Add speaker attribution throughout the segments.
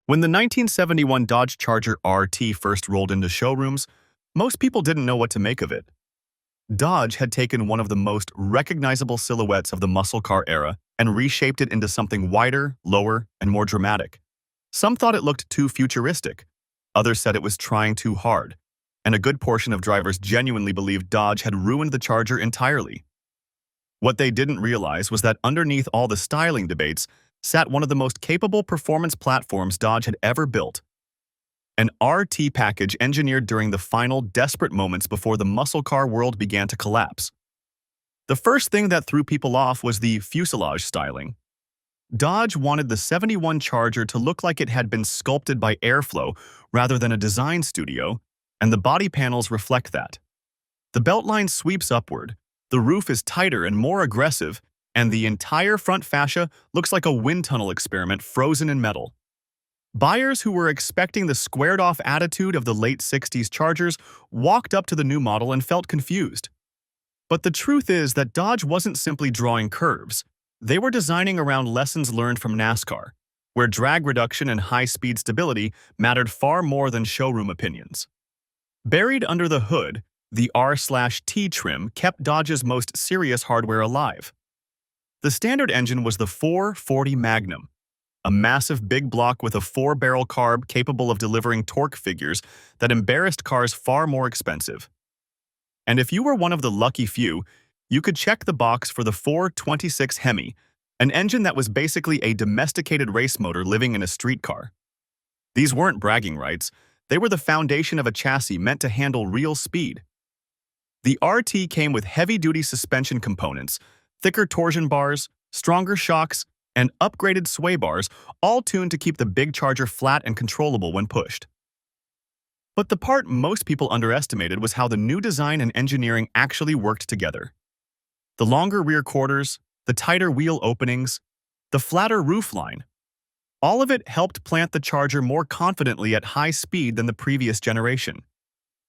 Speaker 1: When the 1971 Dodge Charger RT first rolled into showrooms, most people didn't know what to make of it. Dodge had taken one of the most recognizable silhouettes of the muscle car era and reshaped it into something wider, lower, and more dramatic. Some thought it looked too futuristic. Others said it was trying too hard. And a good portion of drivers genuinely believed Dodge had ruined the Charger entirely. What they didn't realize was that underneath all the styling debates sat one of the most capable performance platforms Dodge had ever built. An RT package engineered during the final desperate moments before the muscle car world began to collapse. The first thing that threw people off was the fuselage styling. Dodge wanted the 71 Charger to look like it had been sculpted by airflow rather than a design studio, and the body panels reflect that. The beltline sweeps upward, the roof is tighter and more aggressive, and the entire front fascia looks like a wind tunnel experiment frozen in metal. Buyers who were expecting the squared-off attitude of the late 60s Chargers walked up to the new model and felt confused. But the truth is that Dodge wasn't simply drawing curves. They were designing around lessons learned from NASCAR, where drag reduction and high-speed stability mattered far more than showroom opinions. Buried under the hood, the R/T trim kept Dodge's most serious hardware alive. The standard engine was the 440 Magnum, a massive big block with a 4-barrel carb capable of delivering torque figures that embarrassed cars far more expensive. And if you were one of the lucky few, you could check the box for the 426 Hemi, an engine that was basically a domesticated race motor living in a street car. These weren't bragging rights, they were the foundation of a chassis meant to handle real speed. The RT came with heavy-duty suspension components, thicker torsion bars, stronger shocks, and upgraded sway bars, all tuned to keep the big Charger flat and controllable when pushed. But the part most people underestimated was how the new design and engineering actually worked together. The longer rear quarters, the tighter wheel openings, the flatter roofline. All of it helped plant the Charger more confidently at high speed than the previous generation.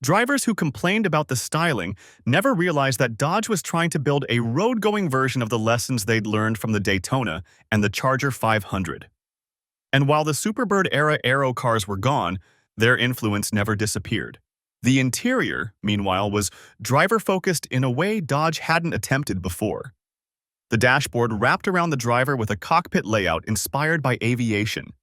Speaker 1: Drivers who complained about the styling never realized that Dodge was trying to build a road-going version of the lessons they'd learned from the Daytona and the Charger 500. And while the Superbird-era aero cars were gone, their influence never disappeared. The interior, meanwhile, was driver-focused in a way Dodge hadn't attempted before. The dashboard wrapped around the driver with a cockpit layout inspired by aviation.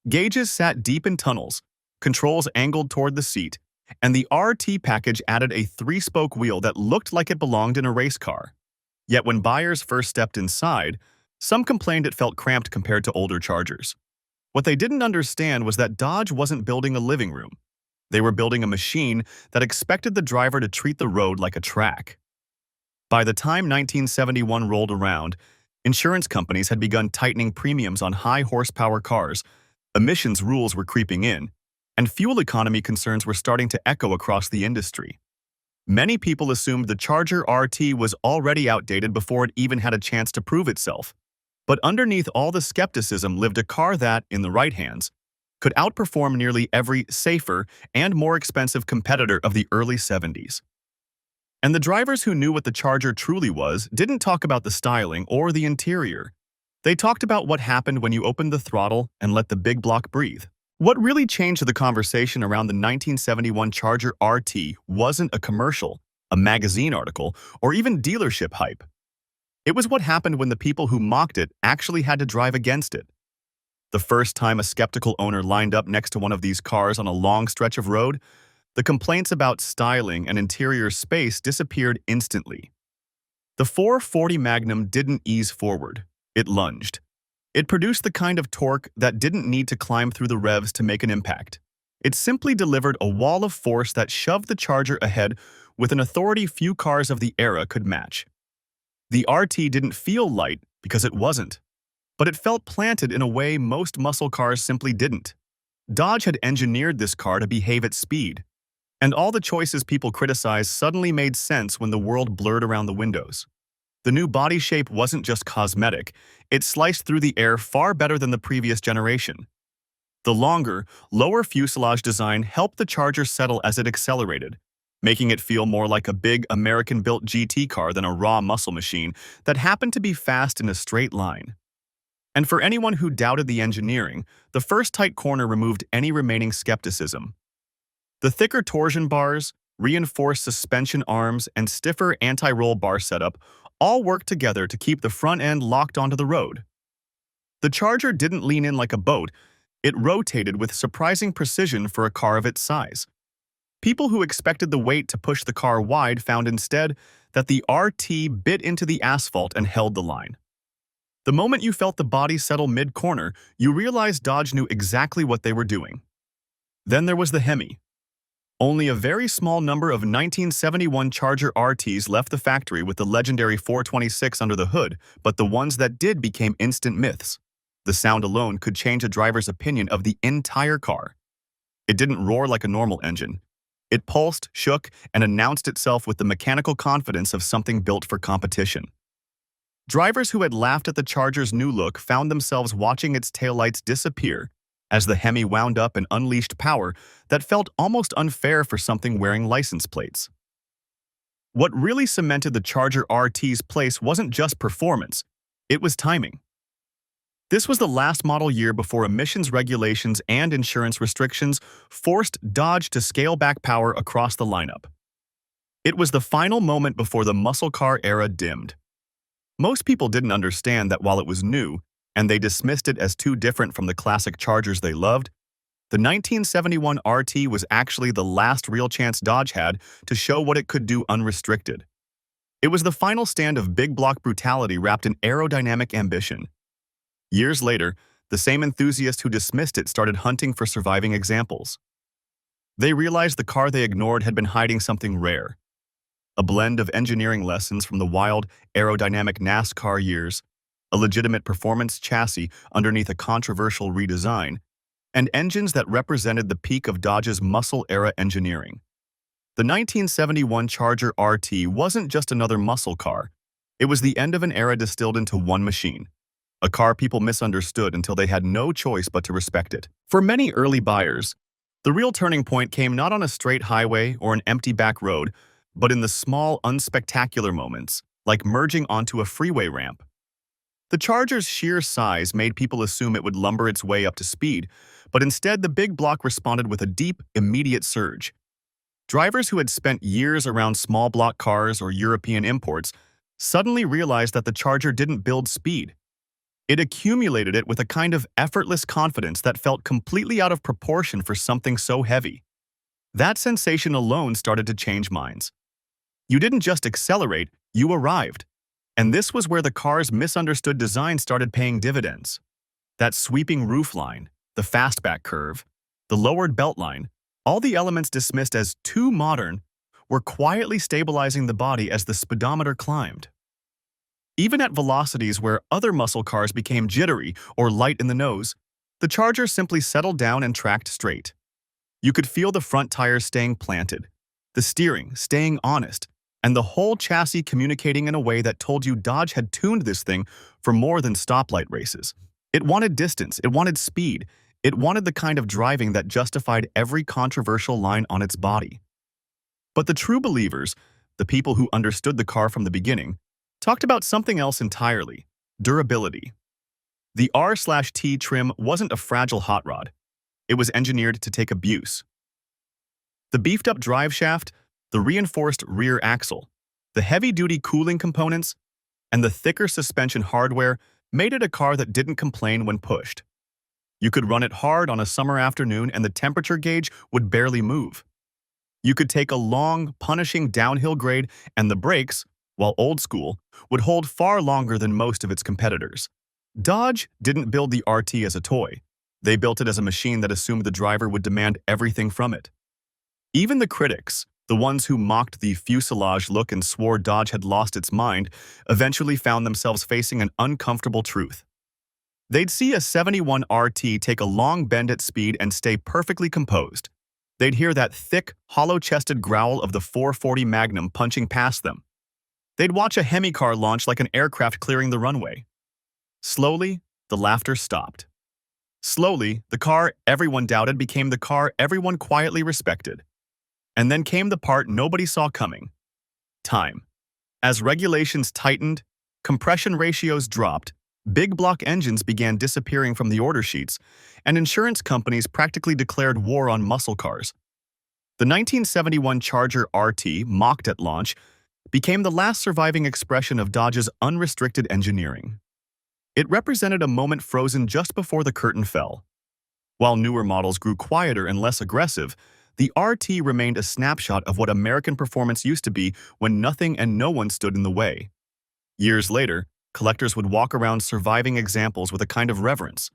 Speaker 1: Gauges sat deep in tunnels, controls angled toward the seat, and the RT package added a 3-spoke wheel that looked like it belonged in a race car. Yet when buyers first stepped inside, some complained it felt cramped compared to older Chargers. What they didn't understand was that Dodge wasn't building a living room. They were building a machine that expected the driver to treat the road like a track. By the time 1971 rolled around, insurance companies had begun tightening premiums on high-horsepower cars, emissions rules were creeping in, and fuel economy concerns were starting to echo across the industry. Many people assumed the Charger RT was already outdated before it even had a chance to prove itself. But underneath all the skepticism lived a car that, in the right hands, could outperform nearly every safer and more expensive competitor of the early 70s. And the drivers who knew what the Charger truly was didn't talk about the styling or the interior. They talked about what happened when you opened the throttle and let the big block breathe. What really changed the conversation around the 1971 Charger RT wasn't a commercial, a magazine article, or even dealership hype. It was what happened when the people who mocked it actually had to drive against it. The first time a skeptical owner lined up next to one of these cars on a long stretch of road, the complaints about styling and interior space disappeared instantly. The 440 Magnum didn't ease forward, it lunged. It produced the kind of torque that didn't need to climb through the revs to make an impact. It simply delivered a wall of force that shoved the Charger ahead with an authority few cars of the era could match. The RT didn't feel light because it wasn't, but it felt planted in a way most muscle cars simply didn't. Dodge had engineered this car to behave at speed, and all the choices people criticized suddenly made sense when the world blurred around the windows. The new body shape wasn't just cosmetic, it sliced through the air far better than the previous generation. The longer, lower fuselage design helped the Charger settle as it accelerated, making it feel more like a big American-built GT car than a raw muscle machine that happened to be fast in a straight line. And for anyone who doubted the engineering, the first tight corner removed any remaining skepticism. The thicker torsion bars, reinforced suspension arms, and stiffer anti-roll bar setup all worked together to keep the front end locked onto the road. The Charger didn't lean in like a boat, it rotated with surprising precision for a car of its size. People who expected the weight to push the car wide found instead that the RT bit into the asphalt and held the line. The moment you felt the body settle mid-corner, you realized Dodge knew exactly what they were doing. Then there was the Hemi. Only a very small number of 1971 Charger RTs left the factory with the legendary 426 under the hood, but the ones that did became instant myths. The sound alone could change a driver's opinion of the entire car. It didn't roar like a normal engine. It pulsed, shook, and announced itself with the mechanical confidence of something built for competition. Drivers who had laughed at the Charger's new look found themselves watching its taillights disappear as the Hemi wound up and unleashed power that felt almost unfair for something wearing license plates. What really cemented the Charger RT's place wasn't just performance, it was timing. This was the last model year before emissions regulations and insurance restrictions forced Dodge to scale back power across the lineup. It was the final moment before the muscle car era dimmed. Most people didn't understand that while it was new, and they dismissed it as too different from the classic Chargers they loved, the 1971 RT was actually the last real chance Dodge had to show what it could do unrestricted. It was the final stand of big block brutality wrapped in aerodynamic ambition. Years later, the same enthusiasts who dismissed it started hunting for surviving examples. They realized the car they ignored had been hiding something rare. A blend of engineering lessons from the wild, aerodynamic NASCAR years, a legitimate performance chassis underneath a controversial redesign, and engines that represented the peak of Dodge's muscle-era engineering. The 1971 Charger RT wasn't just another muscle car. It was the end of an era distilled into one machine, a car people misunderstood until they had no choice but to respect it. For many early buyers, the real turning point came not on a straight highway or an empty back road, but in the small, unspectacular moments, like merging onto a freeway ramp. The Charger's sheer size made people assume it would lumber its way up to speed, but instead the big block responded with a deep, immediate surge. Drivers who had spent years around small block cars or European imports suddenly realized that the Charger didn't build speed. It accumulated it with a kind of effortless confidence that felt completely out of proportion for something so heavy. That sensation alone started to change minds. You didn't just accelerate, you arrived. And this was where the car's misunderstood design started paying dividends. That sweeping roofline, the fastback curve, the lowered beltline, all the elements dismissed as too modern, were quietly stabilizing the body as the speedometer climbed. Even at velocities where other muscle cars became jittery or light in the nose, the Charger simply settled down and tracked straight. You could feel the front tires staying planted, the steering staying honest, and the whole chassis communicating in a way that told you Dodge had tuned this thing for more than stoplight races. It wanted distance, it wanted speed, it wanted the kind of driving that justified every controversial line on its body. But the true believers, the people who understood the car from the beginning, talked about something else entirely: durability. The R/T trim wasn't a fragile hot rod. It was engineered to take abuse. The beefed-up drive shaft, the reinforced rear axle, the heavy-duty cooling components, and the thicker suspension hardware made it a car that didn't complain when pushed. You could run it hard on a summer afternoon and the temperature gauge would barely move. You could take a long, punishing downhill grade and the brakes, while old school, would hold far longer than most of its competitors. Dodge didn't build the RT as a toy. They built it as a machine that assumed the driver would demand everything from it. Even the critics, the ones who mocked the fuselage look and swore Dodge had lost its mind, eventually found themselves facing an uncomfortable truth. They'd see a 71 RT take a long bend at speed and stay perfectly composed. They'd hear that thick, hollow-chested growl of the 440 Magnum punching past them. They'd watch a Hemi car launch like an aircraft clearing the runway. Slowly, the laughter stopped. Slowly, the car everyone doubted became the car everyone quietly respected. And then came the part nobody saw coming: time. As regulations tightened, compression ratios dropped, Big block engines began disappearing from the order sheets, and insurance companies practically declared war on muscle cars. The 1971 Charger RT, mocked at launch, became the last surviving expression of Dodge's unrestricted engineering. It represented a moment frozen just before the curtain fell. While newer models grew quieter and less aggressive, the RT remained a snapshot of what American performance used to be when nothing and no one stood in the way. Years later, collectors would walk around surviving examples with a kind of reverence.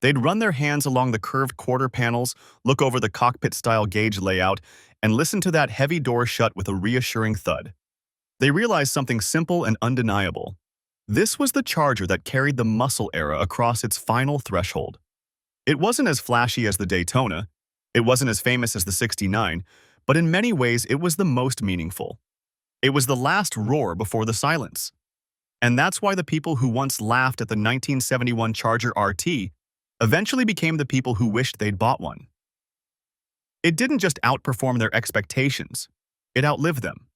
Speaker 1: They'd run their hands along the curved quarter panels, look over the cockpit-style gauge layout, and listen to that heavy door shut with a reassuring thud. They realized something simple and undeniable. This was the Charger that carried the muscle era across its final threshold. It wasn't as flashy as the Daytona, it wasn't as famous as the 69, but in many ways it was the most meaningful. It was the last roar before the silence. And that's why the people who once laughed at the 1971 Charger RT eventually became the people who wished they'd bought one. It didn't just outperform their expectations, it outlived them.